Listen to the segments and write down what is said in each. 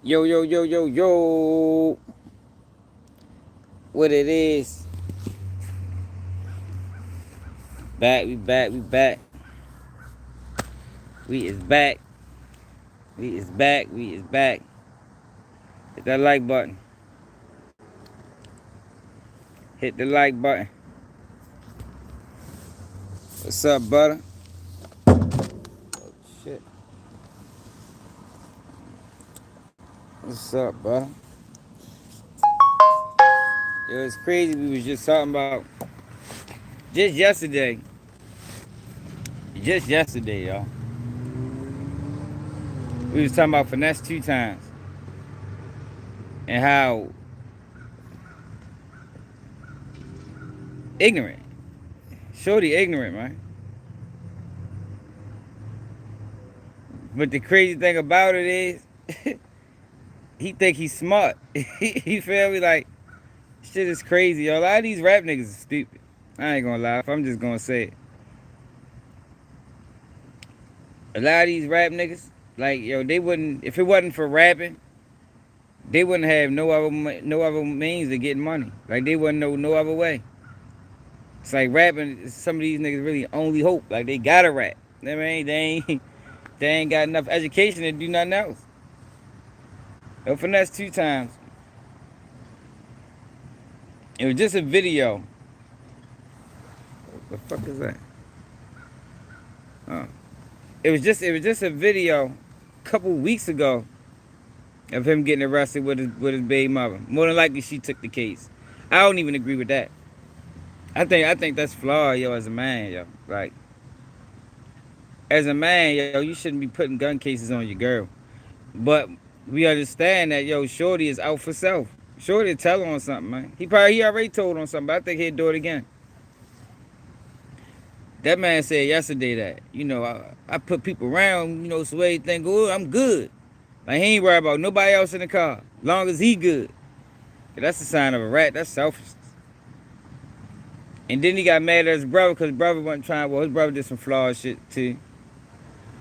Yo, yo, yo, yo, yo. What it is? Back, we back, we back. We is back. We is back. We is back. Hit that like button. Hit the like button. What's up, butter? Oh, shit. What's up, butter? Yo, it's crazy. We was just talking about just yesterday. Just yesterday, y'all. We was talking about finesse 2 times and how ignorant. Shorty ignorant, man. But the crazy thing about it is, he think he's smart. You feel me? Like, shit is crazy, yo. A lot of these rap niggas is stupid. I ain't gonna lie. I'm just gonna say it. A lot of these rap niggas, like, yo, they wouldn't, if it wasn't for rapping, they wouldn't have no other means of getting money. Like, they wouldn't know no other way. It's like rapping, some of these niggas really only hope. Like, they gotta rap. You know what I mean? They ain't got enough education to do nothing else. Yo, finesse 2 times. It was just a video. What the fuck is that? Oh. It was just a video a couple weeks ago of him getting arrested with his baby mother. More than likely she took the case. I don't even agree with that. I think that's flawed, yo, as a man, yo. Like, as a man, yo, you shouldn't be putting gun cases on your girl. But we understand that, yo, Shorty is out for self. Shorty tell on something, man. He already told on something, but I think he'll do it again. That man said yesterday that, you know, I put people around, you know, so they think, oh, I'm good. Like, he ain't worried about nobody else in the car, long as he good. That's a sign of a rat. That's selfishness. And then he got mad at his brother because his brother wasn't trying. Well, his brother did some flawed shit too.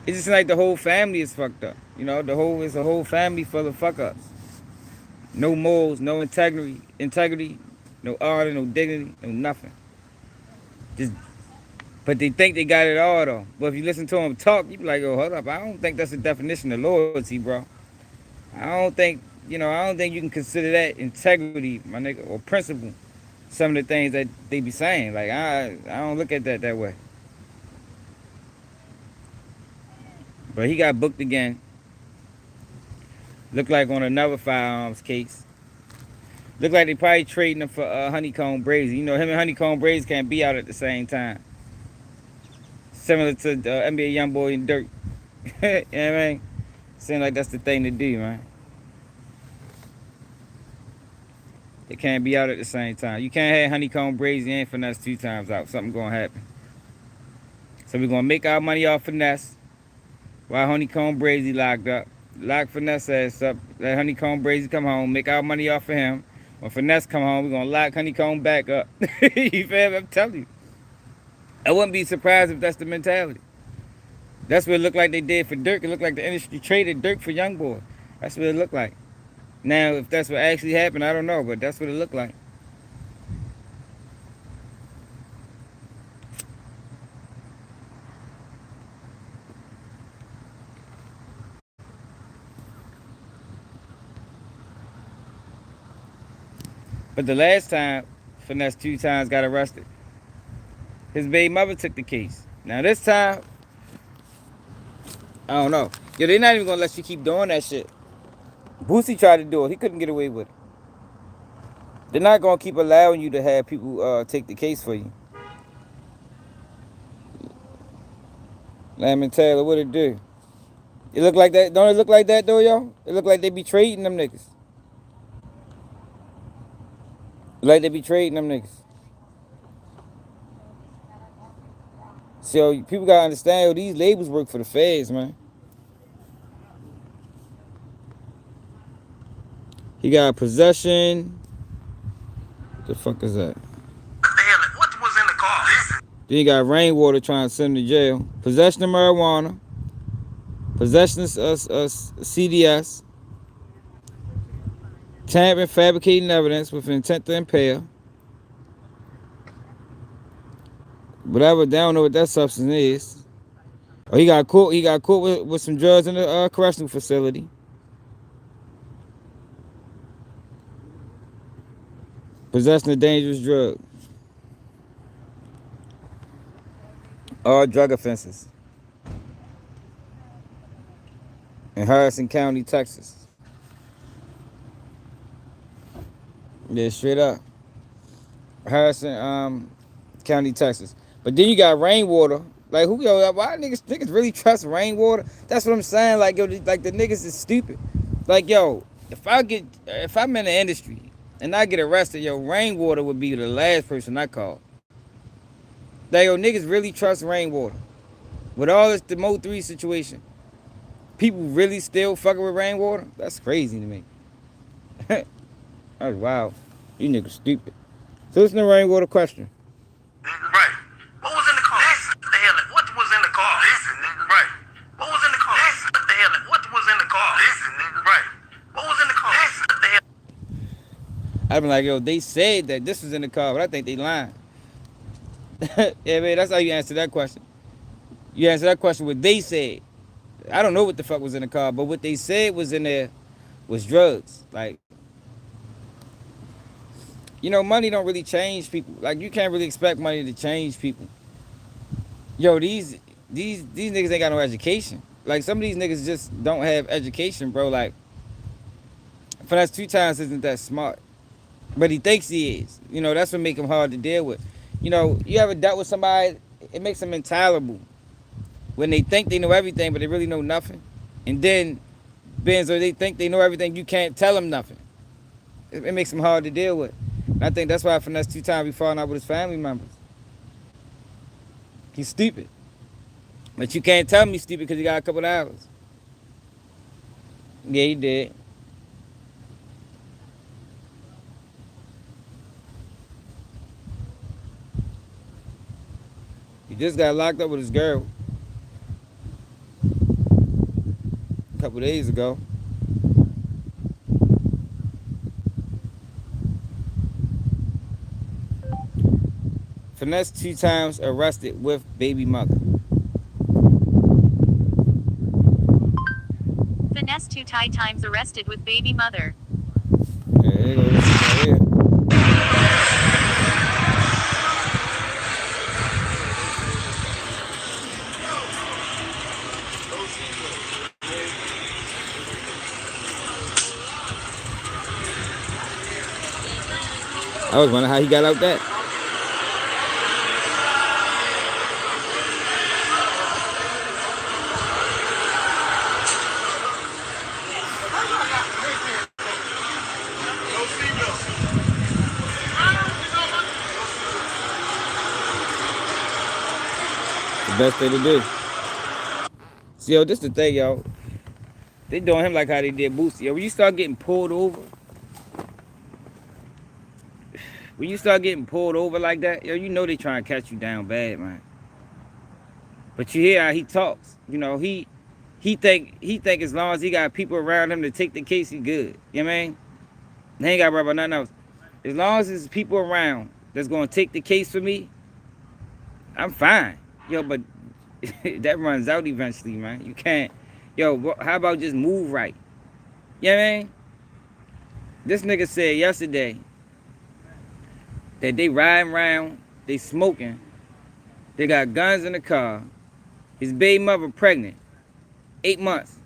It's just like the whole family is fucked up. You know, it's a whole family full of fuck ups. No morals, no integrity, no honor, no dignity, no nothing. Just, but they think they got it all though. But if you listen to them talk, you be like, oh, hold up. I don't think that's the definition of loyalty, bro. I don't think you can consider that integrity, my nigga, or principle. Some of the things that they be saying. Like, I don't look at that way. But he got booked again. Looked like on another firearms case. Looked like they probably trading him for Honeycomb Brazy. You know, him and Honeycomb Brazy can't be out at the same time. Similar to NBA Youngboy and Dirk. You know what I mean? Seems like that's the thing to do, man. They can't be out at the same time. You can't have Honeycomb Brazy and Finesse 2 times out. Something gonna happen. So we're gonna make our money off Finesse while Honeycomb Brazy locked up. Lock Finesse ass up. Let Honeycomb Brazy come home. Make our money off of him. When Finesse come home, we're gonna lock Honeycomb back up. You feel me? I'm telling you. I wouldn't be surprised if that's the mentality. That's what it looked like they did for Dirk. It looked like the industry traded Dirk for Youngboy. That's what it looked like. Now, if that's what actually happened, I don't know, but that's what it looked like. But the last time Finesse 2 times got arrested, his baby mother took the case. Now this time, I don't know. Yo, they're not even gonna let you keep doing that shit. Boosie tried to do it. He couldn't get away with it. They're not gonna keep allowing you to have people take the case for you. Lamb Taylor, what it do? It look like that? Don't it look like that though, yo? It look like they be trading them niggas. Like they be trading them niggas. So people gotta understand, yo, these labels work for the feds, man. He got possession. The fuck is that? What the hell? What was in the car? Then you got rainwater trying to send him to jail. Possession of marijuana. Possession of CDS. Tampering, fabricating evidence with intent to impair. Whatever, they don't know what that substance is. Oh, he got caught. He got caught with some drugs in the correctional facility. Possessing a dangerous drug. All drug offenses. In Harrison County, Texas. Yeah, straight up. Harrison County, Texas. But then you got rainwater. Like who why niggas really trust rainwater? That's what I'm saying. Like like the niggas is stupid. Like if I'm in the industry and I get arrested, rainwater would be the last person I call. Like niggas really trust rainwater. With all this the Mo 3 situation, people really still fucking with rainwater? That's crazy to me. That's wild. You niggas stupid. So listen to the rainwater question. Right. What was in the car? What the hell? What was in the car? Listen, nigga. Right. What was in the car? Listen. What the hell? What was in the car? Listen, nigga. Right. What was in the car? Listen. What the hell? I've been like, they said that this was in the car, but I think they lying. Yeah, man, that's how you answer that question. You answer that question what they said. I don't know what the fuck was in the car, but what they said was in there was drugs. Like, money don't really change people. Like, you can't really expect money to change people. These niggas ain't got no education. Like, some of these niggas just don't have education, bro. Like, FINESSE2TYMES isn't that smart. But he thinks he is. That's what makes him hard to deal with. You ever dealt with somebody, it makes them intolerable. When they think they know everything, but they really know nothing. And then, Benzo, they think they know everything, you can't tell them nothing. It makes them hard to deal with. And I think that's why FINESSE2TYMES be falling out with his family members. He's stupid. But you can't tell him he's stupid because he got a couple of hours. Yeah, he did. He just got locked up with his girl a couple days ago. FINESSE2TYMES arrested with baby mother. FINESSE2TYMES arrested with baby mother. Yeah, there you go. Right here. I was wondering how he got out that. The best thing to do. See, this the thing, yo. They doing him like how they did Boosie. Yo, when you start getting pulled over, like that, yo, they trying to catch you down bad, man. But you hear how he talks. He think as long as he got people around him to take the case, he good. You know what I mean? They ain't got to worry about nothing else. As long as there's people around that's going to take the case for me, I'm fine. Yo, but that runs out eventually, man. You can't. Yo, how about just move right? You know what I mean? This nigga said yesterday that they riding around, they smoking, they got guns in the car, his baby mother pregnant, 8 months.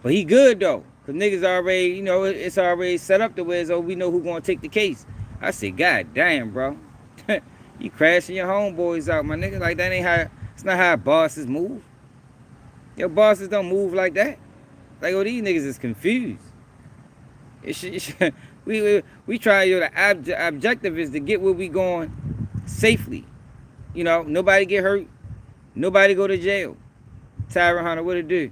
But he good though, cause niggas already, it's already set up the way so we know who gonna take the case. I said, God damn, bro. You crashing your homeboys out, my nigga. Like that ain't how, it's not how bosses move. Your bosses don't move like that. Like, these niggas is confused. We try, the objective is to get where we going safely. Nobody get hurt, nobody go to jail. Tyron Hunter, what it do?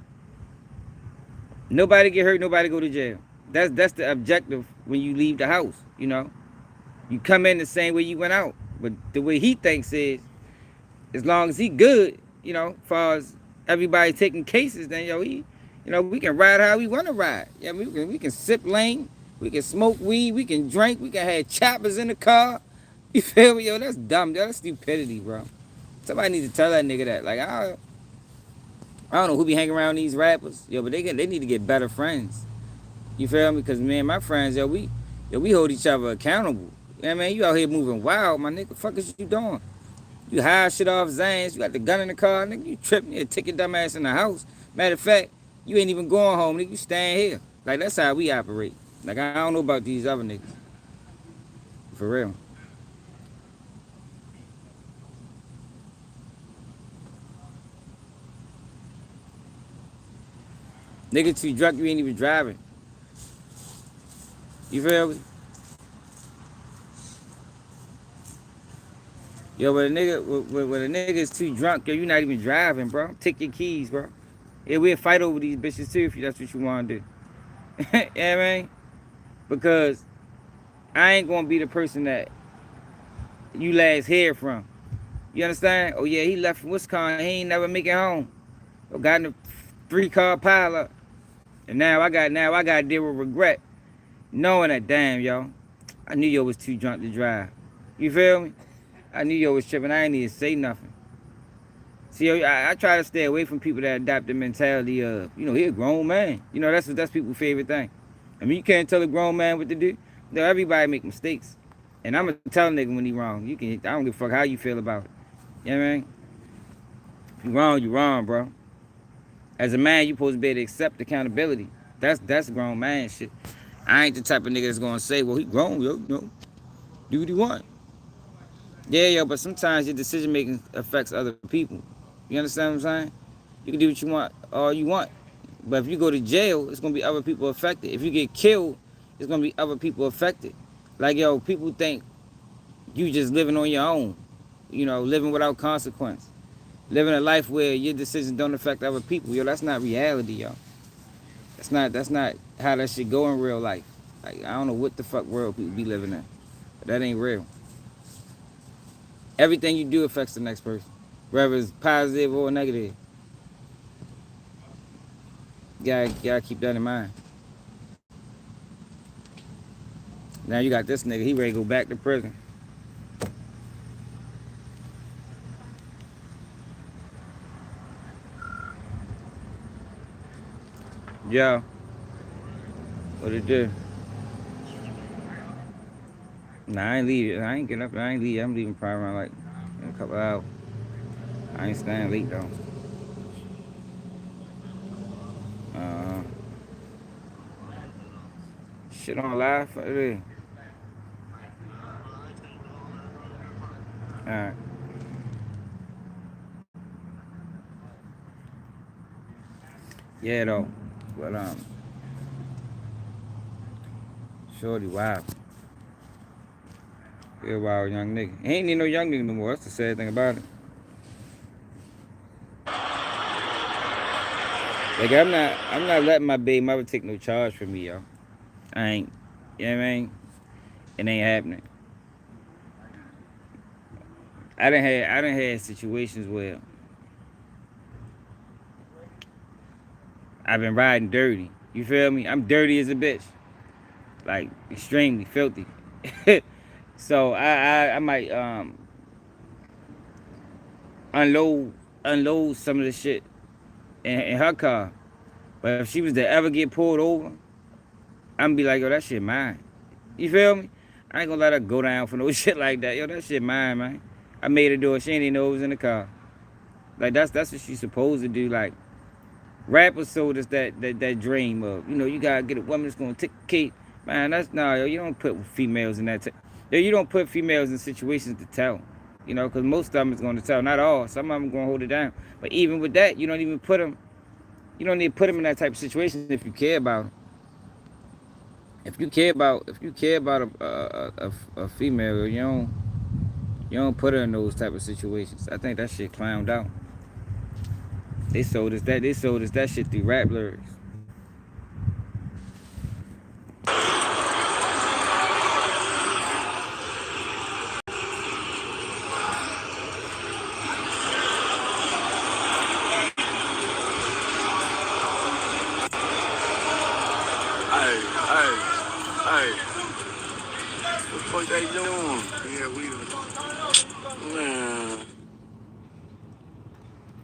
Nobody get hurt, nobody go to jail. That's the objective when you leave the house, You come in the same way you went out. But the way he thinks is, as long as he good, you know, as far as everybody taking cases, then we can ride how we want to ride. Yeah, we can sip lane, we can smoke weed, we can drink, we can have choppers in the car. You feel me, yo? That's dumb, yo. That's stupidity, bro. Somebody needs to tell that nigga that. Like I don't know who be hanging around these rappers, yo, but they need to get better friends. You feel me? Because me and my friends, we hold each other accountable. Yeah, man, you out here moving wild, my nigga. Fuck is you doing? You hide shit off Zans. You got the gun in the car, nigga. You tripping. You take your dumb ass in the house. Matter of fact, you ain't even going home, nigga. You staying here. Like, that's how we operate. Like, I don't know about these other niggas. For real. Nigga too drunk, you ain't even driving. You feel me? Yo, when a nigga is too drunk, yo, you not even driving, bro. Take your keys, bro. Yeah, we'll fight over these bitches too if that's what you want to do. Yeah, man. Because I ain't gonna be the person that you last hear from. You understand? Oh yeah, he left from Wisconsin. He ain't never make it home. Yo, got in a 3-car pileup, and now I got to deal with regret, knowing that damn yo, I knew yo was too drunk to drive. You feel me? I knew yo was tripping. I ain't even say nothing. See, I try to stay away from people that adopt the mentality of, he a grown man. That's people's favorite thing. I mean, you can't tell a grown man what to do. No, everybody make mistakes. And I'm going to tell a nigga when he wrong. I don't give a fuck how you feel about it. You know what I mean? If you wrong, bro. As a man, you supposed to be able to accept accountability. That's grown man shit. I ain't the type of nigga that's going to say, well, he grown, yo, do what he want. Yeah, yo, but sometimes your decision making affects other people. You understand what I'm saying? You can do what you want all you want. But if you go to jail, it's going to be other people affected. If you get killed, it's going to be other people affected. Like, yo, people think you just living on your own. Living without consequence. Living a life where your decisions don't affect other people. Yo, that's not reality, yo. That's not how that shit go in real life. Like, I don't know what the fuck world people be living in. But that ain't real. Everything you do affects the next person. Whether it's positive or negative. You gotta keep that in mind. Now you got this nigga, he ready to go back to prison. Yo. What it do? Nah, I ain't leave. I ain't getting up. I ain't leave. I'm leaving probably around like in a couple hours. I ain't staying late though. Shit on live. What it is? Alright. Yeah though. But shorty wild. Yeah, wild young nigga. He ain't need no young nigga no more. That's the sad thing about it. Like I'm not letting my baby mother take no charge for me, yo. I ain't. You know what I mean? It ain't happening. I done had situations where I've been riding dirty. You feel me? I'm dirty as a bitch. Like extremely filthy. So I might unload some of the shit in her car. But if she was to ever get pulled over, I'm gonna be like, yo, that shit mine. You feel me? I ain't gonna let her go down for no shit like that. Yo, that shit mine, man. I made her do it. She ain't even know it was in the car. Like that's what she's supposed to do. Like rappers sold us that dream of, you gotta get a woman that's gonna take care. Man, yo, you don't put females in that. Yo, you don't put females in situations to tell. Because most of them is gonna tell. Not all. Some of them gonna hold it down. But even with that, you don't even put them. You don't need to put them in that type of situation if you care about them. If you care about a female, you don't put her in those type of situations. I think that shit clowned out. They sold us that shit through rap lyrics. What the fuck they doing? Yeah, man.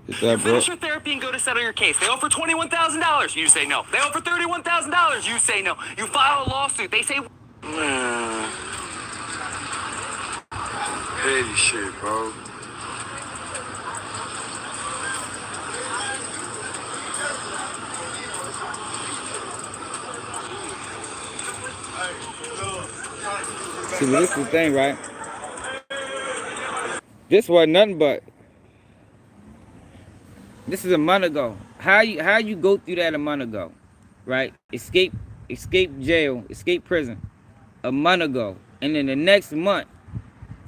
What's You up, bro? finish your therapy and go to settle your case. They offer $21,000. You say no. They offer $31,000. You say no. You file a lawsuit. They say, Man. Petty shit, bro. See, but this is the thing, right? This wasn't nothing but. This is a month ago. How you go through that a month ago, right? Escape jail, escape prison, a month ago, and then the next month,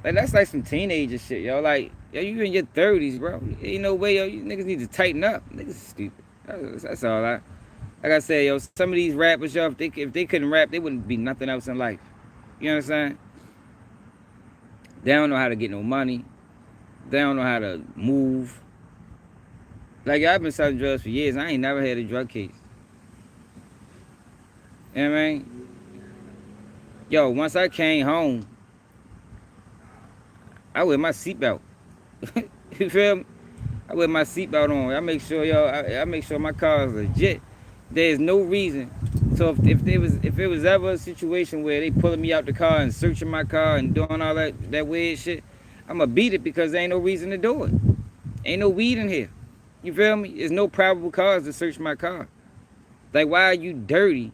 like that's like some teenager shit, yo. Like, yo, you in your 30s, bro. Ain't no way, yo. You niggas need to tighten up. Niggas is stupid. That's all. Like I said, yo, some of these rappers, yo, if they couldn't rap, they wouldn't be nothing else in life. You understand? They don't know how to get no money. They don't know how to move. Like, I've been selling drugs for years. I ain't never had a drug case. You know what I mean? Yo, once I came home, I wear my seatbelt. You feel me? I wear my seatbelt on. I make sure, yo, I make sure my car is legit. There's no reason. So if it was ever a situation where they pulling me out the car and searching my car and doing all that weird shit, I'ma beat it because there ain't no reason to do it. Ain't no weed in here. You feel me? There's no probable cause to search my car. Like, why are you dirty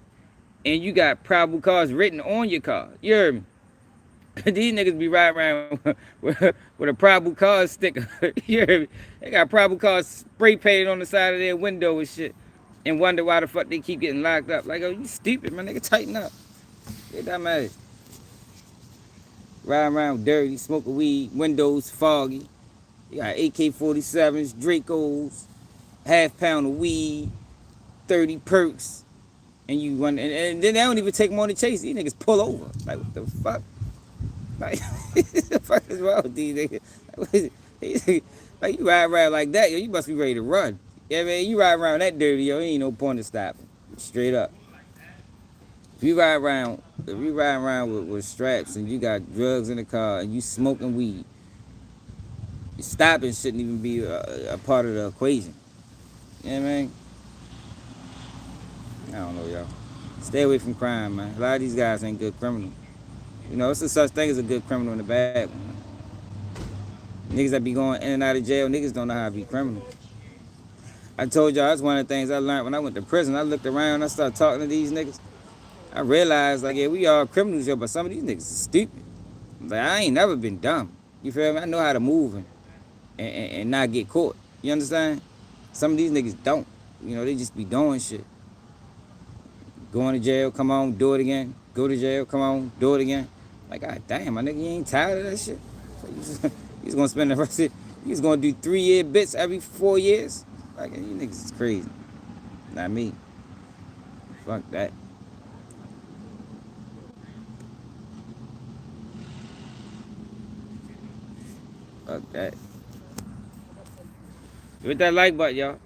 and you got probable cause written on your car? You heard me? These niggas be riding around with a probable cause sticker. You heard me? They got probable cause spray painted on the side of their window and shit. And wonder why the fuck they keep getting locked up. Like, oh, you stupid, man. Nigga, tighten up. Get that mad. Riding around dirty, smoking weed, windows foggy. You got AK-47s, Dracos, half-pound of weed, 30 perks, and you run, and then they don't even take them on the chase. These niggas pull over. Like, what the fuck? Like, what the fuck is wrong with these niggas? Like, you ride around like that, yo, you must be ready to run. Yeah, man, you ride around that dirty, yo, ain't no point in stopping. Straight up. If you ride around with straps and you got drugs in the car and you smoking weed, stopping shouldn't even be a part of the equation. You know what I mean? I don't know, y'all. Stay away from crime, man. A lot of these guys ain't good criminals. You know, it's a such thing as a good criminal and a bad one. Niggas that be going in and out of jail, niggas don't know how to be criminals. I told y'all, that's one of the things I learned when I went to prison. I looked around, I started talking to these niggas. I realized, like, yeah, we all criminals here, but some of these niggas are stupid. Like, I ain't never been dumb. You feel me? I know how to move and not get caught. You understand? Some of these niggas don't. You know, they just be doing shit. Going to jail, come on, do it again. Go to jail, come on, do it again. Like, god damn, my nigga, you ain't tired of that shit? So you just gonna spend the rest of it, you just gonna do 3-year bits every 4 years? Like, you niggas is crazy. Not me. Fuck that. Fuck that. Hit that like button, y'all.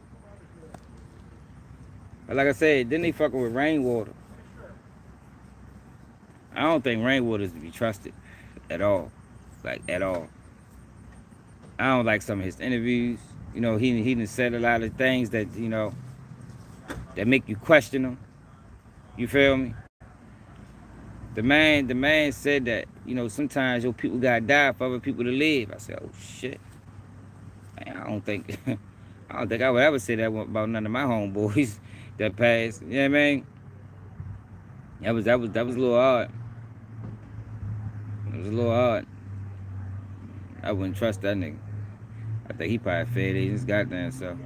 But like I said, then they fucking with rainwater. I don't think rainwater is to be trusted at all. Like, at all. I don't like some of his interviews. You know, he done said a lot of things that, you know, that make you question him. You feel me? The man said that, you know, sometimes your people gotta die for other people to live. I said, oh shit. Man, I don't think I would ever say that about none of my homeboys that passed. You know what I mean? That was a little hard. It was a little hard. I wouldn't trust that nigga. I think he probably fed his goddamn self.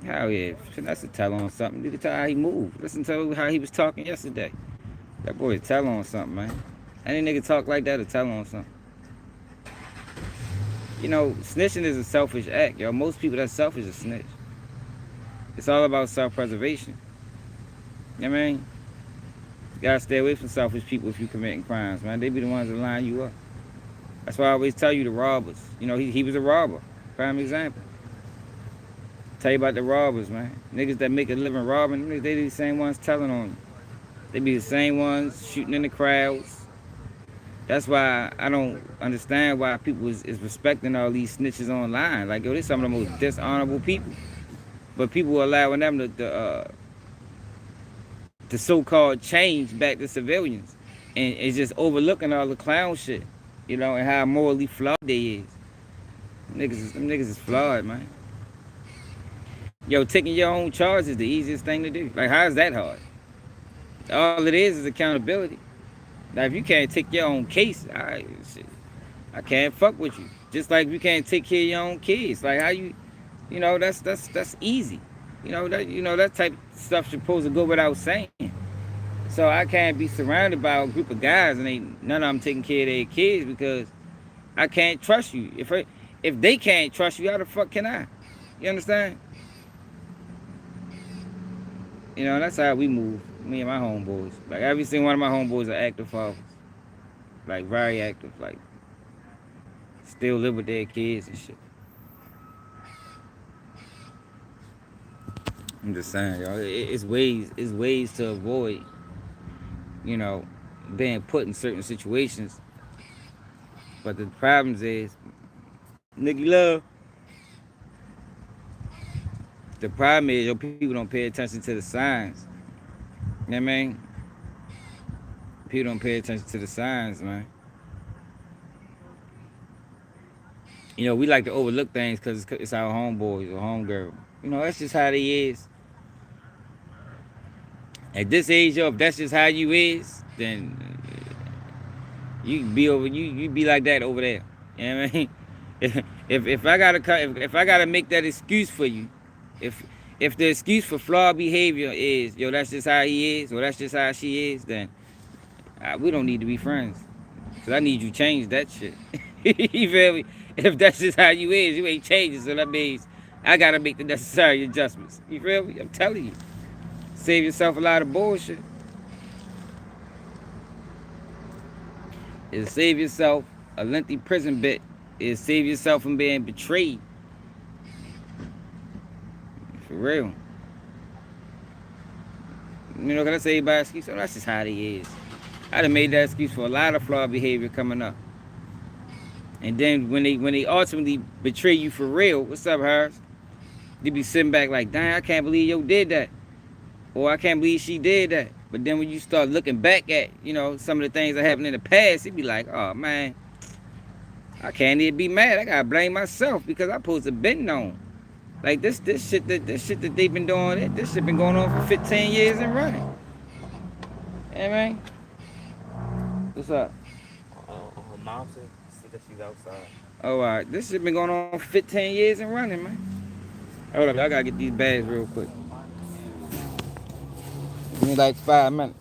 Hell yeah. That's a tell on something. You can tell how he moved. Listen to how he was talking yesterday. That boy tell on something, man. Any nigga talk like that to tell on something. You know, snitching is a selfish act, yo. Most people that's selfish is snitch. It's all about self-preservation. You know what I mean? You gotta stay away from selfish people if you committing crimes, man. They be the ones that line you up. That's why I always tell you the robbers. You know, he was a robber. Prime example. Tell you about the robbers, man. Niggas that make a living robbing, they be the same ones telling on you. They be the same ones shooting in the crowds. That's why I don't understand why people is respecting all these snitches online. Like, yo, they're some of the most dishonorable people. But people are allowing them to so-called change back to civilians. And it's just overlooking all the clown shit. You know, and how morally flawed they is. Them niggas is flawed, man. Yo, taking your own charge is the easiest thing to do. Like, how is that hard? All it is accountability. Now, if you can't take your own case, I can't fuck with you. Just like you can't take care of your own kids. Like, how you know, that's easy. That type of stuff supposed to go without saying. So I can't be surrounded by a group of guys and ain't none of them taking care of their kids because I can't trust you. If they can't trust you, how the fuck can I? You understand? You know, that's how we move. Me and my homeboys. Like, every single one of my homeboys are active fathers. Like, very active. Like, still live with their kids and shit. I'm just saying, y'all. It's ways to avoid, you know, being put in certain situations. But the problems is, nigga love. The problem is, your people don't pay attention to the signs. You know what I mean? People don't pay attention to the signs, man. You know, we like to overlook things because it's our homeboys or homegirl. You know, that's just how they is. At this age, yo, if that's just how you is, then you be like that over there. You know what I mean? If I gotta make that excuse for you, if the excuse for flawed behavior is, yo, that's just how he is, or that's just how she is, then we don't need to be friends. Cause I need you to change that shit. You feel me? If that's just how you is, you ain't changing, so that means I gotta make the necessary adjustments. You feel me? I'm telling you. Save yourself a lot of bullshit. It'll save yourself a lengthy prison bit. It'll save yourself from being betrayed. For real. You know, can I say by excuse? Oh, that's just how they is. I done made that excuse for a lot of flawed behavior coming up. And then when they ultimately betray you for real, what's up, Harris? They be sitting back like, dang, I can't believe yo did that. Or I can't believe she did that. But then when you start looking back at, you know, some of the things that happened in the past, it be like, oh man, I can't even be mad. I gotta blame myself because I supposed to been known. Like this shit that they've been doing, this shit been going on for 15 years and running. You know what I mean? What's up? Mom said that she's outside. Oh, all right. This shit been going on for 15 years and running, man. Hold up, I gotta get these bags real quick. Give me like 5 minutes.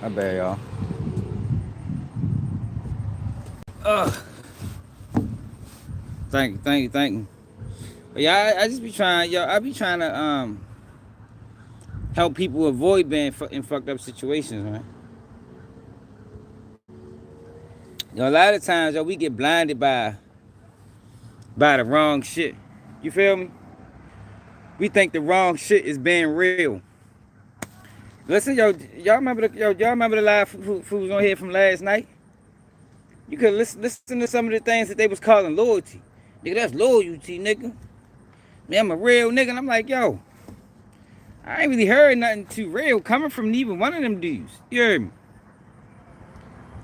My bad, y'all. Ugh. Thank you. But yeah, I just be trying, yo. I be trying to help people avoid being in fucked up situations, man. You know, a lot of times, yo, we get blinded by the wrong shit. You feel me? We think the wrong shit is being real. Listen, yo, y'all remember the live fools on here from last night? You could listen to some of the things that they was calling loyalty. Nigga, that's loyalty, nigga. Man, I'm a real nigga. And I'm like, yo, I ain't really heard nothing too real coming from neither one of them dudes. You heard me?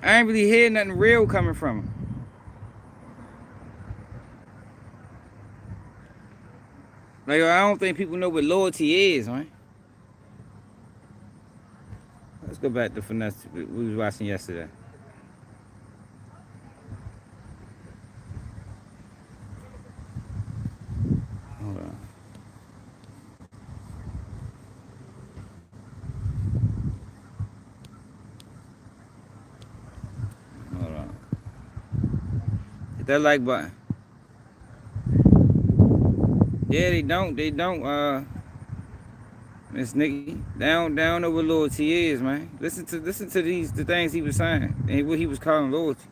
I ain't really heard nothing real coming from them. Like, I don't think people know what loyalty is, man. Let's go back to Finesse we was watching yesterday. Hold on. Hold on. Hit that like button. Yeah, they don't, Miss Nikki. They don't know what loyalty is, man. Listen to the things he was saying and what he was calling loyalty.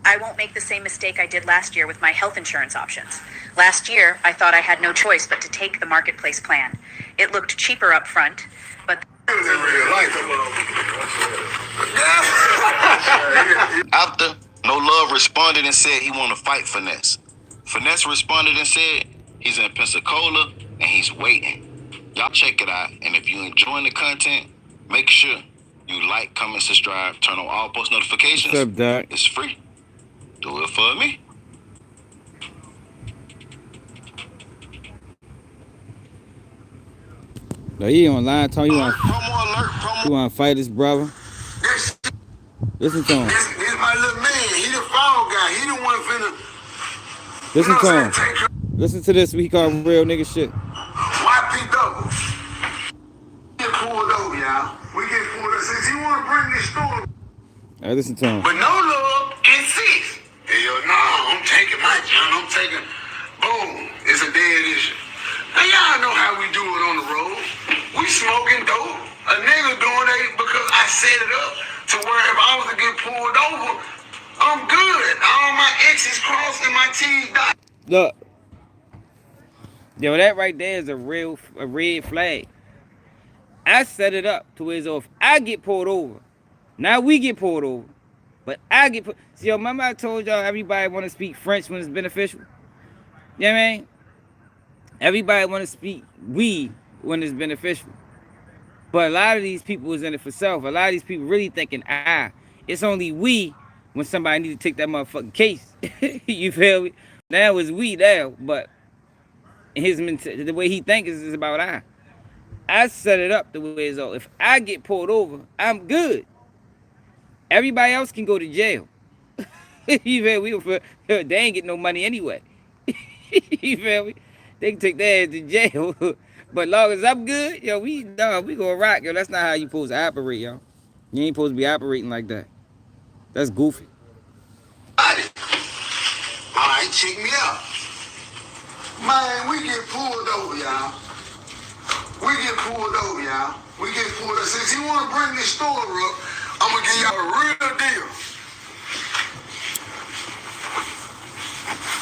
I won't make the same mistake I did last year with my health insurance options. Last year, I thought I had no choice but to take the marketplace plan. It looked cheaper up front, but After No Love responded and said he want to fight Finesse. Finesse responded and said he's in Pensacola and he's waiting. Y'all check it out, and if you enjoying the content, make sure you like, comment, subscribe, turn on all post notifications. What's up, Doc? It's free. Do it for me. No, he online talking. You Promo want to fight his brother? Listen to him. This my little man. He the fall guy. He the one finna. Listen you know to him. Listen to this. What he call real nigga shit. YP double. Get pulled over, y'all. We get pulled over. Since he wanna bring this story. All right, listen to him. But No Love insists. Hey, yo, no, I'm taking my John. I'm taking. Boom. It's a dead issue. Now y'all know how we do it on the road. We smoking dope. A nigga doing it because I set it up to where if I was to get pulled over, I'm good. All my X's crossed and my T's dotted. Look. Yo, that right there is a red flag. I set it up to where if I get pulled over, now we get pulled over, but I get pulled. See, yo, remember I told y'all everybody want to speak French when it's beneficial? You know what I mean? Everybody want to speak we when it's beneficial. But a lot of these people is in it for self. A lot of these people really thinking, it's only we when somebody need to take that motherfucking case. You feel me? Now it's we now, but the way he thinks is about I set it up the way it's all. If I get pulled over, I'm good. Everybody else can go to jail. You feel me? They ain't get no money anyway. You feel me? They can take their ass to jail. But long as I'm good, yo, we gonna rock, yo. That's not how you supposed to operate, yo. You ain't supposed to be operating like that. That's goofy. All right, check me out. Man, we get pulled over, y'all. We get pulled over. Since he want to bring this story up, I'm going to give y'all a real deal.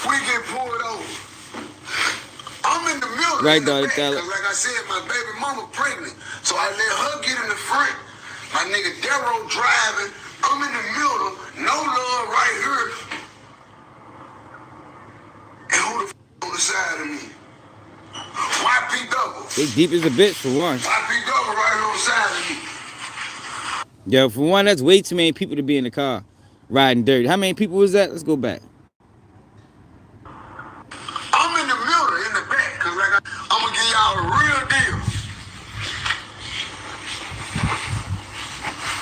We get pulled over. I'm in the middle. Right, in the dog. back, like I said, my baby mama pregnant. So I let her get in the front. My nigga Darrow driving. I'm in the middle. No Love right here. And who the on the side of me? YP double. They deep as a bitch for one. YP double right on the side of me. Yo, for one, that's way too many people to be in the car riding dirty. How many people was that? Let's go back. I'm in the middle, in the back, because I'm going to give y'all a real deal.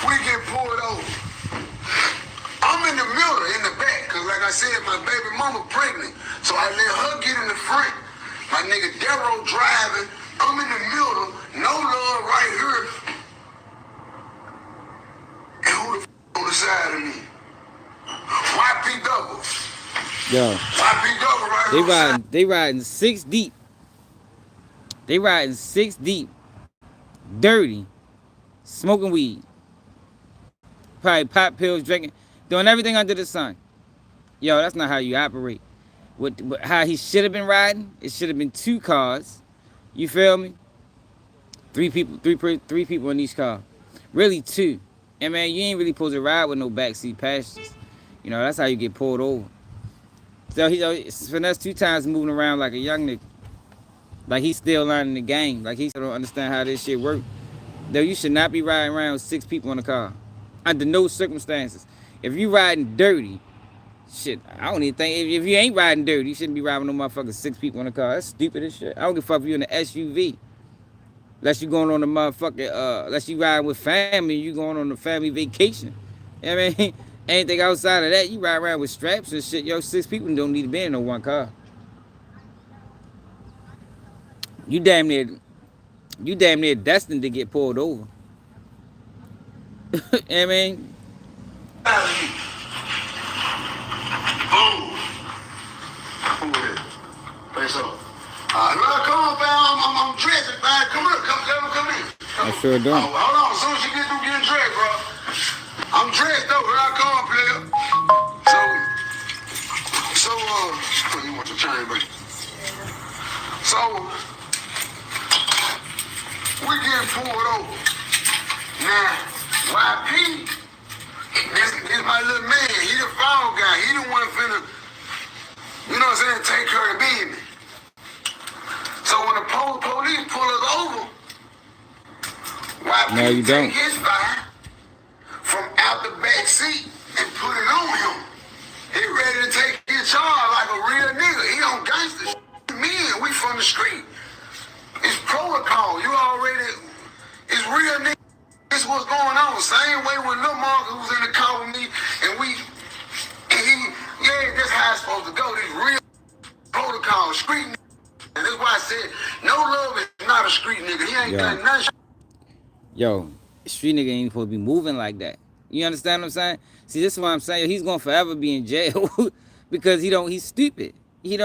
We get pulled over. I'm in the middle, in the back, because like I said my baby mama pregnant, so I let her get in the front. My nigga Darrow driving, I'm in the middle, no love right here. And who the on the side of me? YP Double. Yo, YP Double right on the side. they riding 6 deep. They riding 6 deep. Dirty. Smoking weed. Probably pop pills, drinking, doing everything under the sun. Yo, that's not how you operate. How he should have been riding, it should have been 2 cars. You feel me? 3 people, three people in each car. Really 2. And man, you ain't really supposed to ride with no backseat passengers. You know, that's how you get pulled over. So Finesse 2 times moving around like a young nigga. Like he's still learning the game. Like he still don't understand how this shit works. Though you should not be riding around with 6 people in the car. Under no circumstances. If you riding dirty, shit, I don't even think, if you ain't riding dirty, you shouldn't be riding with no motherfucking 6 people in the car. That's stupid as shit. I don't give a fuck if you in the SUV. Unless you going on the motherfucking, unless you riding with family, you going on a family vacation. You know what I mean? Anything outside of that, you ride around with straps and shit. Yo, 6 people don't need to be in no one car. You damn near destined to get pulled over. You know what I mean? Boom. Who is it? Face up. No, come on, fam. I'm dressing, man. Come here. Come in. I sure don't. Oh, hold on. As soon as you get through getting dressed, bro. I'm dressed, though. Here I come, player. You want your chain, baby? So, we getting pulled over. Now, YP, this my little man. He the fall guy. He the one finna, you know what I'm saying, take care of business. So when the police pull us over, YP No, you don't. take his fire from out the back seat and put it on him. He ready to take his charge like a real nigga. He on gangster shit. Men, we from the street. It's protocol. You already, it's real nigga. This what's going on. Same way when Lil Marcus was in the car with me that's how it's supposed to go. These real protocol, street nigga. And that's why I said, no love is not a street nigga. He ain't done nothing. Yo, street nigga ain't supposed to be moving like that. You understand what I'm saying? See, this is what I'm saying. He's gonna forever be in jail because he's stupid. He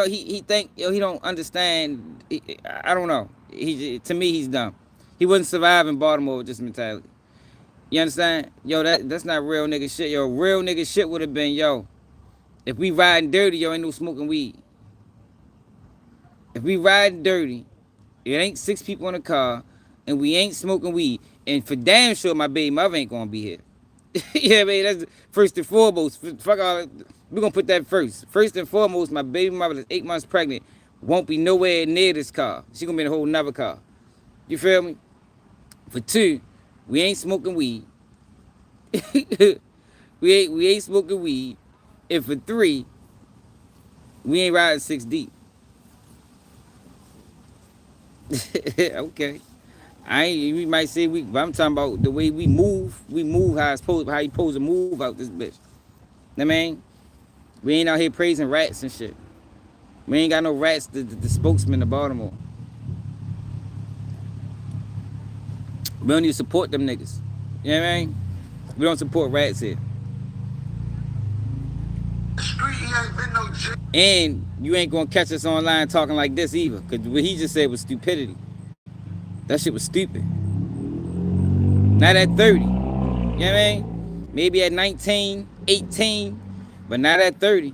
think, he don't understand. I don't know. To me, he's dumb. He wouldn't survive in Baltimore with this mentality. You understand? Yo, that's not real nigga shit. Yo, real nigga shit would have been, yo, if we riding dirty, yo, ain't no smoking weed. If we riding dirty, it ain't 6 people in the car, and we ain't smoking weed. And for damn sure, my baby mother ain't gonna be here. Yeah, man, that's first and foremost. Fuck all. We're gonna put that first. First and foremost, my baby mother that's 8 months pregnant won't be nowhere near this car. She gonna be in a whole nother car. You feel me? For 2, we ain't smoking weed. we ain't smoking weed. And for 3, we ain't riding 6 deep. Okay. We might say but I'm talking about the way we move how you supposed to move out this bitch. I mean, we ain't out here praising rats and shit. We ain't got no rats, the spokesman of Baltimore. We don't even support them niggas. You know what I mean? We don't support rats here. And you ain't gonna catch us online talking like this either. Cause what he just said was stupidity. That shit was stupid. Not at 30. You know what I mean? Maybe at 19, 18, but not at 30.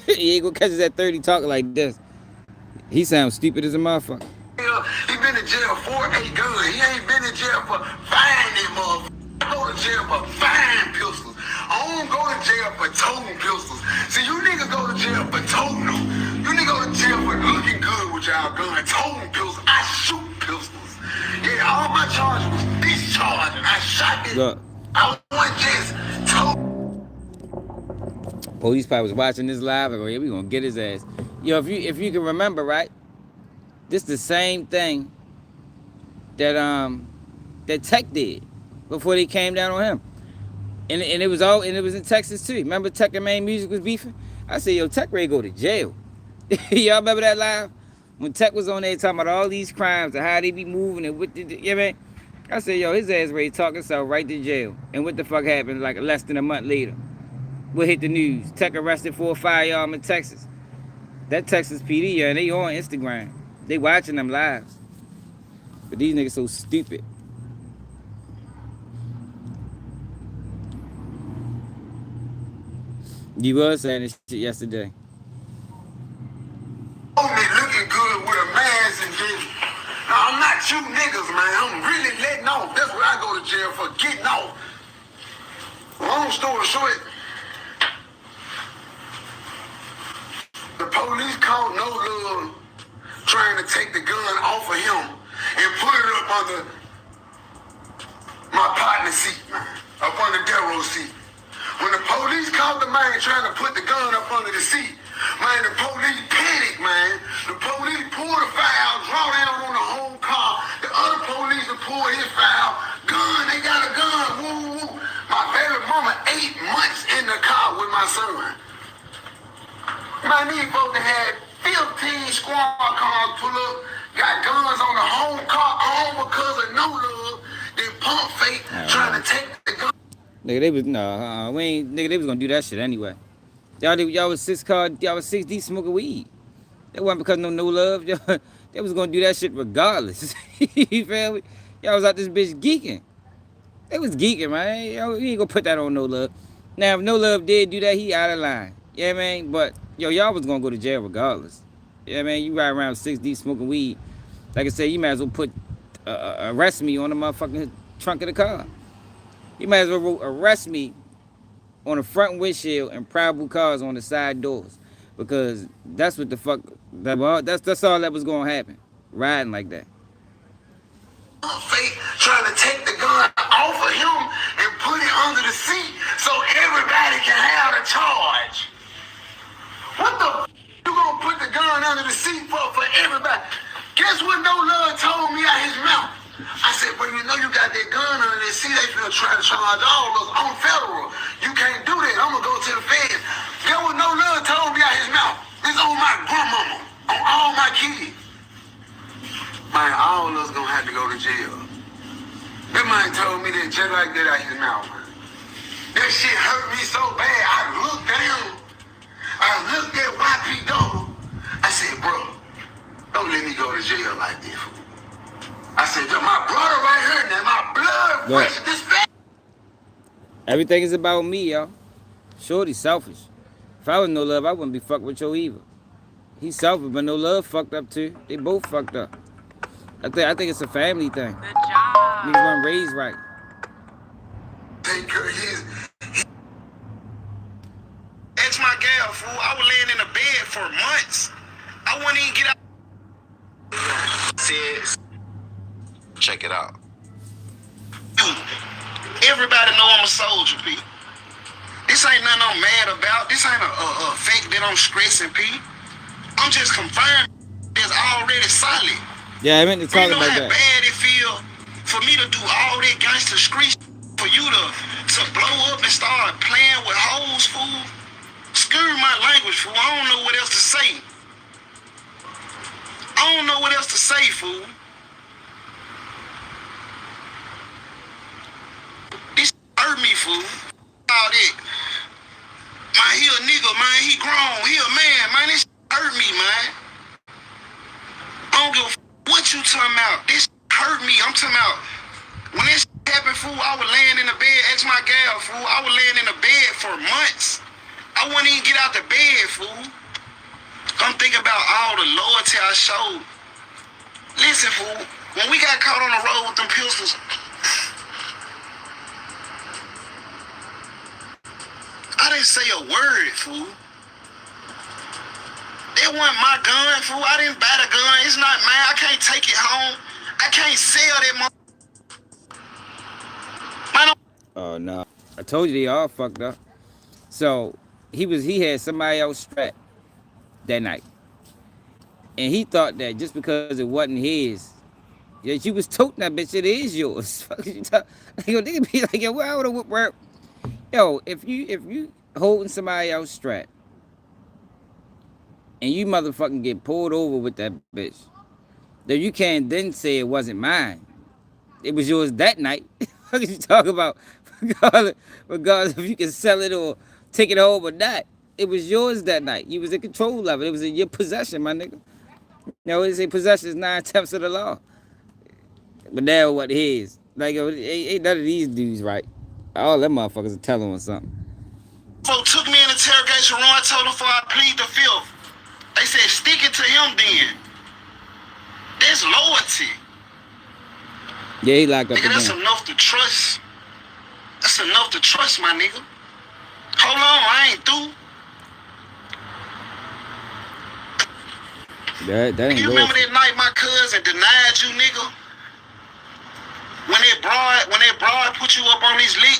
He ain't gonna catch us at 30 talking like this. He sounds stupid as a motherfucker. He been in jail for a gun. He ain't been in jail for finding motherfuckers. I go to jail for finding pistols. I don't go to jail for toting pistols. See, you niggas go to jail for toting them. You niggas go to jail for looking good with y'all gun. Toting pistols. I shoot pistols. Yeah, all my charges was discharged. I shot it. Look. I wasn't just toting. Police probably was watching this live and go, yeah, we gonna get his ass. Yo, if you can remember, right? This the same thing that Tech did before they came down on him. And it was all and it was in Texas too. Remember Tech and Main Music was beefing? I said, yo, Tech ready to go to jail. Y'all remember that live? When Tech was on there talking about all these crimes and how they be moving and what the, yeah, man. I said, yo, his ass ready to talk himself right to jail. And what the fuck happened like less than a month later? What hit the news? Tech arrested for a firearm in Texas. That Texas PD, yeah, they on Instagram. They watching them lives. But these niggas so stupid. You was saying this shit yesterday. Only looking good with a mask and shit. Now, I'm not you niggas, man. I'm really letting off. That's what I go to jail for, getting off. Long story short, the police caught No Love trying to take the gun off of him and put it up under my partner's seat, man. Up under Darrow's seat. When the police caught the man trying to put the gun up under the seat, man, the police panicked, man. The police pulled the file, draw down on the whole car. The other police will pull his file. Gun, they got a gun. Woo, woo. My baby mama 8 months in the car with my son. Man, these folks had 15 squad cars pull up, got guns on the whole car, all because of No Love. They pump fake, trying to take the gun. Nigga, they was we ain't nigga. They was gonna do that shit anyway. Y'all was 6 deep smoking weed. That wasn't because no love. They was gonna do that shit regardless. You feel me? Y'all was out this bitch geeking. They was geeking, man. Yo, you ain't gonna put that on No Love. Now if No Love did do that, he out of line. Yeah, man. But yo, y'all was gonna go to jail regardless. Yeah, man. You ride around 6 deep smoking weed. Like I said, you might as well put arrest me on the motherfucking trunk of the car. You might as well arrest me on the front windshield and probable cause on the side doors, because that's what the fuck that's all that was gonna happen. Riding like that. Fake trying to take the gun off of him and put it under the seat so everybody can have the charge. What the you gonna put the gun under the seat for everybody? Guess what No Love told me out his mouth? I said, well, you know you got that gun under that seat. They finna try to charge all of us on federal. You can't do that. I'm gonna go to the feds. Guess what No Love told me out his mouth? It's on my grandmama, on all my kids. Man, all of us gonna have to go to jail. That man told me that just like that out his mouth, man. That shit hurt me so bad. I looked down. I looked at YP Double. I said, bro, don't let me go to jail like this. I said, yo, my brother right here now, my blood pressure, this fat. Everything is about me, y'all. Shorty selfish. If I was No Love, I wouldn't be fucked with your either. He's selfish, but No Love fucked up too. They both fucked up. I think it's a family thing. Good job. Niggas weren't raised right. Take care of his. That's my gal, fool. I was laying in the bed for months. I wouldn't even get out. Says, check it out. Everybody know I'm a soldier, P. This ain't nothing I'm mad about. This ain't a fake that I'm stressing, P. I'm just confirming it's already solid. Yeah, I meant to talk you know about how that. bad it feel for me to do all that gangster street for you to blow up and start playing with hoes, fool. Screw my language, fool. I don't know what else to say. I don't know what else to say, fool. This hurt me, fool. All that. Man, he a nigga, man. He grown. He a man. This hurt me, man. I don't give a what you talking about. This hurt me. I'm talking about when this happened, fool, I was laying in the bed. Ask my gal, fool. I was laying in the bed for months. I wouldn't even get out the bed, fool. I'm thinking about all the loyalty I showed. Listen, fool. When we got caught on the road with them pistols, I didn't say a word, fool. That wasn't my gun, fool. I didn't buy the gun. It's not mine. I can't take it home. I can't sell that man. Oh no. I told you they all fucked up. So he had somebody else strapped that night. And he thought that just because it wasn't his, that you was toting that bitch, it is yours. Fuck you talk. Yo, nigga be like, yo, where I would have Yo, if you holding somebody else strap and you motherfucking get pulled over with that bitch, then you can't then say it wasn't mine. It was yours that night. What you talk about? Regardless if you can sell it or take it home or not. It was yours that night. You was in control of it. It was in your possession, my nigga. You know, they say possession is 9 tenths of the law. But now what it is. Like, ain't none of these dudes right. All them motherfuckers are telling on something. Folk took me in the interrogation room. I told them before I plead the fifth. They said, stick it to him then. That's loyalty. Yeah, he locked up Nigga, that's again. enough to trust. That's enough to trust, my nigga. Hold on, I ain't through. That ain't You remember loyalty. that night my cousin denied you, nigga? When that broad put you up on his lick?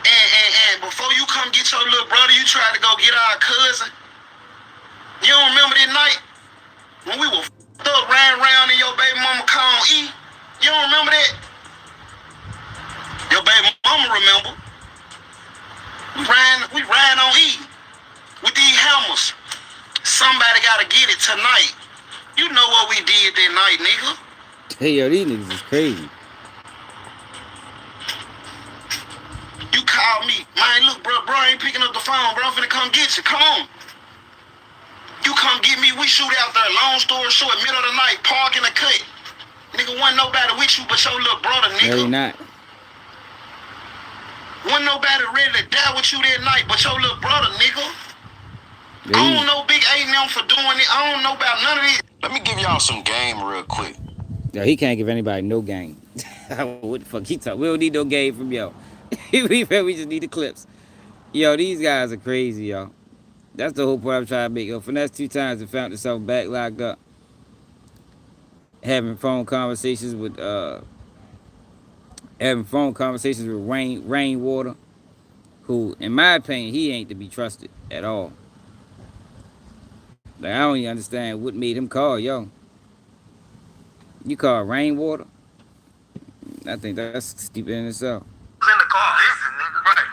And before you come get your little brother, you tried to go get our cousin. You don't remember that night? When we were f***ed up, ran around in your baby mama car on E? You don't remember that? Your baby mama remember. We ran on E with these hammers. Somebody gotta get it tonight. You know what we did that night, nigga. Hey, yo, these niggas is crazy. You called me. Man, look, bro ain't picking up the phone, bro. I'm finna come get you. Come on. You come get me. We shoot out there. Long story short, middle of the night, park in the cut. Nigga, wasn't nobody with you but your little brother, No, nigga. he not. Wasn't nobody ready to die with you that night but your little brother, nigga. Yeah, I don't know Big A and them for doing it. I don't know about none of this. Let me give y'all some game real quick. Yo, he can't give anybody no game. What the fuck he talk? We don't need no game from yo. we just need the clips. Yo, these guys are crazy, yo. That's the whole point I'm trying to make. Yo, Finesse 2 times and found himself back locked up. Having phone conversations with Rainwater, who, in my opinion, he ain't to be trusted at all. Like, I don't even understand what made him call, yo. You call Rainwater? I think that's stupid in itself. Was in the car. Listen, nigga. Right.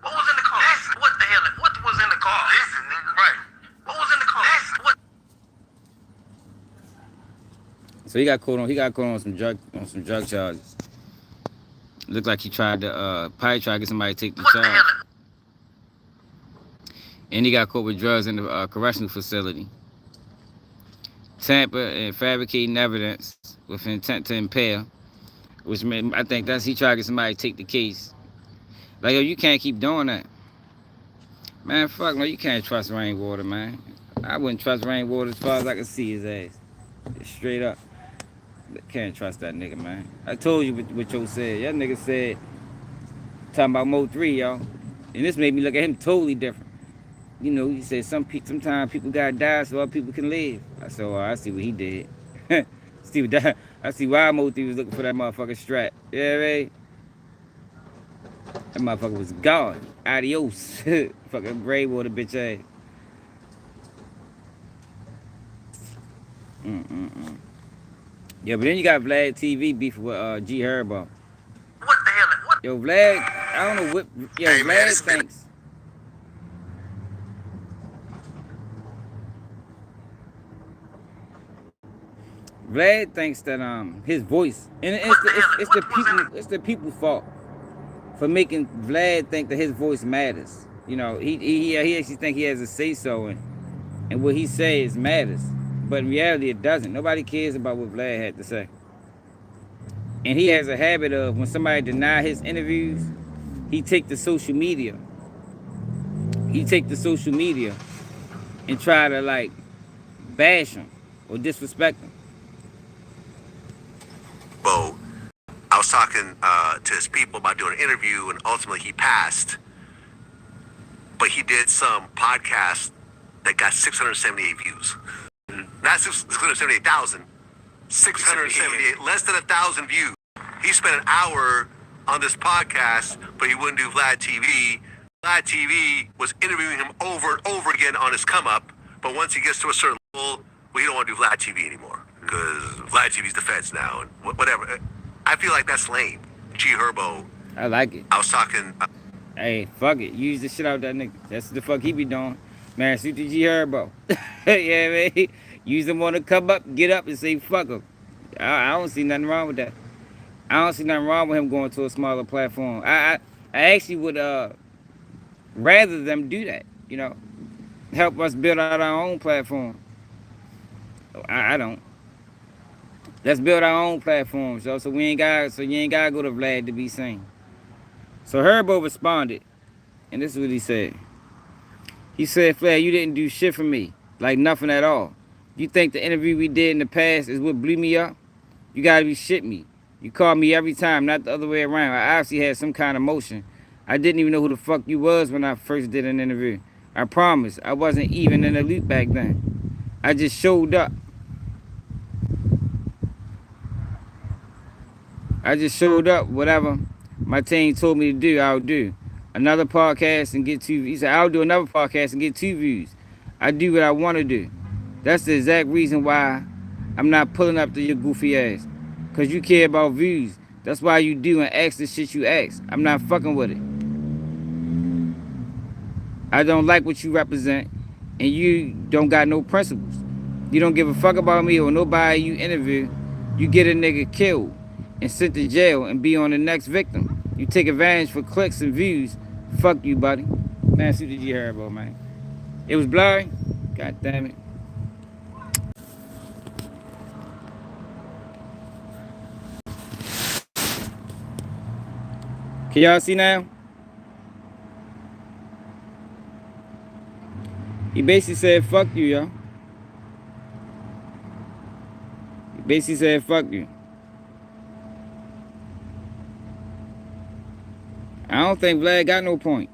What was in the car? Listen. What the hell? What was in the car? Listen, nigga. Right. What was in the car? Listen. What? So he got caught on some drug charges. Looked like he tried to probably tried to get somebody to take the What the charge. hell? And he got caught with drugs in the correctional facility. Tamper and fabricating evidence with intent to impair, which meant I think he tried to get somebody to take the case. Like, yo, you can't keep doing that. Man, fuck no, you can't trust Rainwater, man. I wouldn't trust Rainwater as far as I can see his ass. Just straight up. Can't trust that nigga, man. I told you what yo said. That nigga said, talking about Mo 3, y'all. And this made me look at him totally different. You know, he said sometimes people gotta die so other people can live. I said, oh, I see what he did. I see why Mo 3 was looking for that motherfucking strap. Yeah, right? That motherfucker was gone. Adios. Fucking Greywater bitch ass. Yeah, but then you got Vlad TV beef with G Herbo. What the hell? What? Yo, Vlad, I don't know what. Yo, Hey, man, Vlad it's been- thinks. Vlad thinks that his voice, and it's the people's fault for making Vlad think that his voice matters. You know, he actually think he has a say so and what he says matters, but in reality it doesn't. Nobody cares about what Vlad had to say. And he has a habit of when somebody deny his interviews, he take the social media. And try to like bash him or disrespect him. Bo, I was talking to his people about doing an interview, and ultimately he passed. But he did some podcast that got 678 views. Not 678,000, 678, less than 1,000 views. He spent an hour on this podcast, but he wouldn't do Vlad TV. Vlad TV was interviewing him over and over again on his come up, but once he gets to a certain level, well, he don't want to do Vlad TV anymore because Vlad TV's the feds now and whatever. I feel like that's lame. G Herbo. I like it. I was talking Hey, fuck it. Use the shit out that nigga. That's the fuck he be doing. Man, shoot the G Herbo. Yeah, man. Use him on the come up, get up, and say fuck him. I don't see nothing wrong with that. I don't see nothing wrong with him going to a smaller platform. I actually would rather them do that. You know, help us build out our own platform. I don't. Let's build our own platform, so you ain't gotta go to Vlad to be seen. So Herbo responded, and this is what he said. He said, Flair, you didn't do shit for me. Like nothing at all. You think the interview we did in the past is what blew me up? You gotta be shit me. You called me every time, not the other way around. I obviously had some kind of motion. I didn't even know who the fuck you was when I first did an interview. I promise, I wasn't even in the loop back then. I just showed up. Whatever my team told me to do, I'll do. Another podcast and get 2 views. He said, I'll do another podcast and get 2 views. I do what I want to do. That's the exact reason why I'm not pulling up to your goofy ass. Because you care about views. That's why you do and ask the shit you ask. I'm not fucking with it. I don't like what you represent. And you don't got no principles. You don't give a fuck about me or nobody you interview. You get a nigga killed and sent to jail and be on the next victim. You take advantage for clicks and views. Fuck you, buddy. Man, see what you heard about, man. It was blurry. God damn it. Can y'all see now? He basically said, fuck you, y'all. He basically said, fuck you. I don't think Vlad got no point.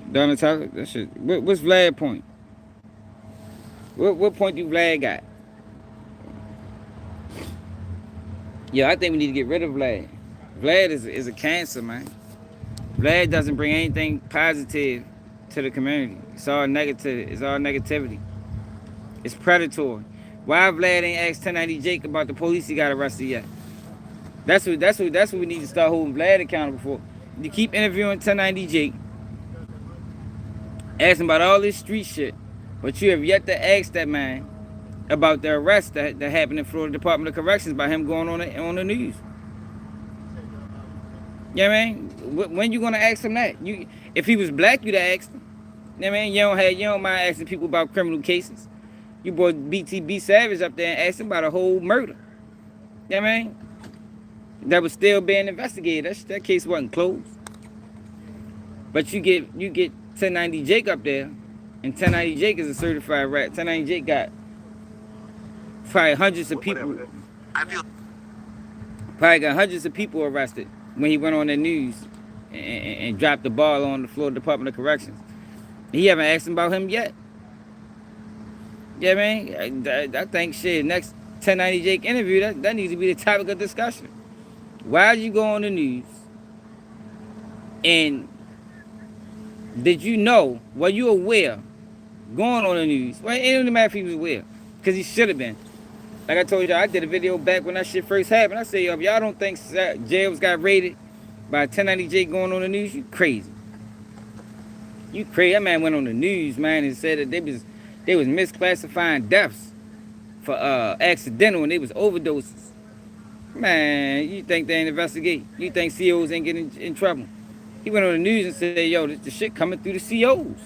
Donald Tucker, that shit. What's Vlad's point? What point do Vlad got? Yeah, I think we need to get rid of Vlad. Vlad is a cancer, man. Vlad doesn't bring anything positive to the community. It's all negative. It's all negativity. It's predatory. Why Vlad ain't asked 1090 Jake about the police he got arrested yet? That's what we need to start holding Vlad accountable for. You keep interviewing 1090 Jake, asking about all this street shit, but you have yet to ask that man about the arrest that happened in Florida Department of Corrections by him going on the news. You know what I mean? When you gonna ask him that? If he was black, you'd ask him. You know what I mean? You don't mind asking people about criminal cases. You brought BTB Savage up there and asked him about a whole murder. You know what I mean? That was still being investigated. That case wasn't closed. But you get 1090 Jake up there, and 1090 Jake is a certified rat. 1090 Jake got probably hundreds of people. Probably got hundreds of people arrested when he went on the news and dropped the ball on the Florida Department of Corrections. He haven't asked him about him yet. You know what I mean? I think shit, next 1090 Jake interview, that needs to be the topic of discussion. Why did you go on the news? And did you know, were you aware, going on the news? Well, it doesn't matter if he was aware, because he should have been. Like I told y'all, I did a video back when that shit first happened. I said, yo, if y'all don't think jails got raided by 1090 Jake going on the news, you crazy. You crazy. That man went on the news, man, and said that they was misclassifying deaths for accidental and they was overdoses. Man, you think they ain't investigate? You think COs ain't getting in trouble? He went on the news and said, yo, the shit coming through the COs.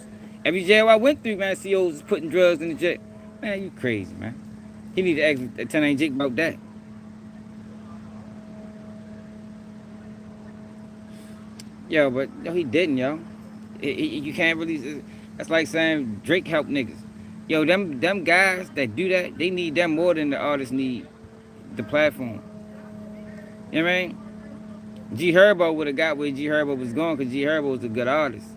Every jail I went through, man, COs is putting drugs in the jail. Man, you crazy, man. He need to ask 1090 Jake about that. Yo, but no, he didn't, yo. You can't really. That's like saying Drake helped niggas. Yo, them guys that do that, they need them more than the artists need the platform. You know what I mean? G Herbo would have got where G Herbo was going because G Herbo was a good artist.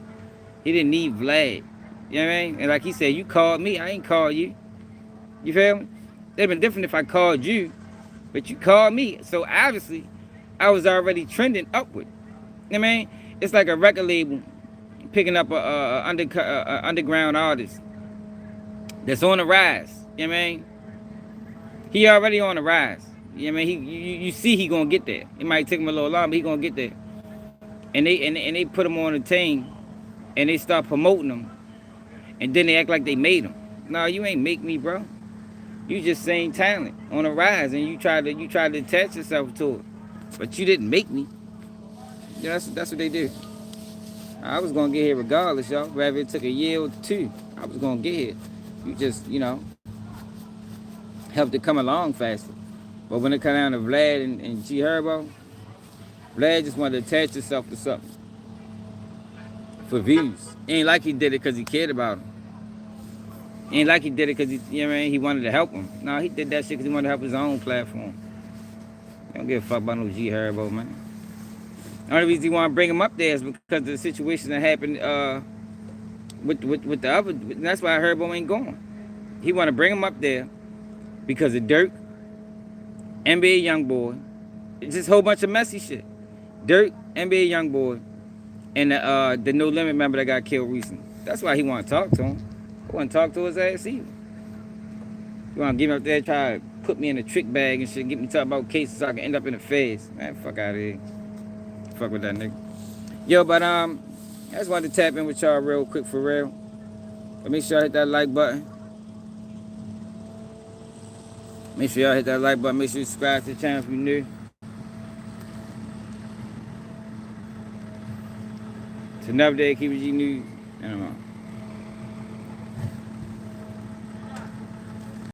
He didn't need Vlad. You know what I mean? And like he said, you called me, I ain't called you. You feel me? It'd been different if I called you, but you called me. So obviously, I was already trending upward. You know what I mean? It's like a record label picking up a underground artist that's on the rise. You know what I mean? He already on the rise. You know what I mean? You see he gonna get there. It might take him a little long, but he gonna get there. and they put them on a team, and they start promoting them, and then they act like they made them. No, you ain't make me, bro. You just saying talent on a rise, and you tried to attach yourself to it, but you didn't make me. Yeah, that's what they do. I was gonna get here regardless, y'all. Whether it took a year or two, I was gonna get here. You just, helped it come along faster. But when it come down to Vlad and G Herbo, Vlad just wanted to attach himself to something for views. Ain't like he did it because he cared about him. Ain't like he did it because he wanted to help him. No, he did that shit because he wanted to help his own platform. He don't give a fuck about no G Herbo, man. The only reason he want to bring him up there is because of the situation that happened with the other. That's why Herbo ain't going. He want to bring him up there because of Dirk, NBA Youngboy. It's just a whole bunch of messy shit. Dirk, NBA Youngboy, and the No Limit member that got killed recently. That's why he want to talk to him. He want to talk to his ass either. You want to get me up there, try to put me in a trick bag and shit, get me talking about cases so I can end up in the feds. Man, fuck out of here. Fuck with that nigga. Yo, but I just wanted to tap in with y'all real quick for real. But make sure y'all hit that like button. Make sure y'all hit that like button. Make sure you subscribe to the channel if you're new. It's another day, keep it G News, and I'm out.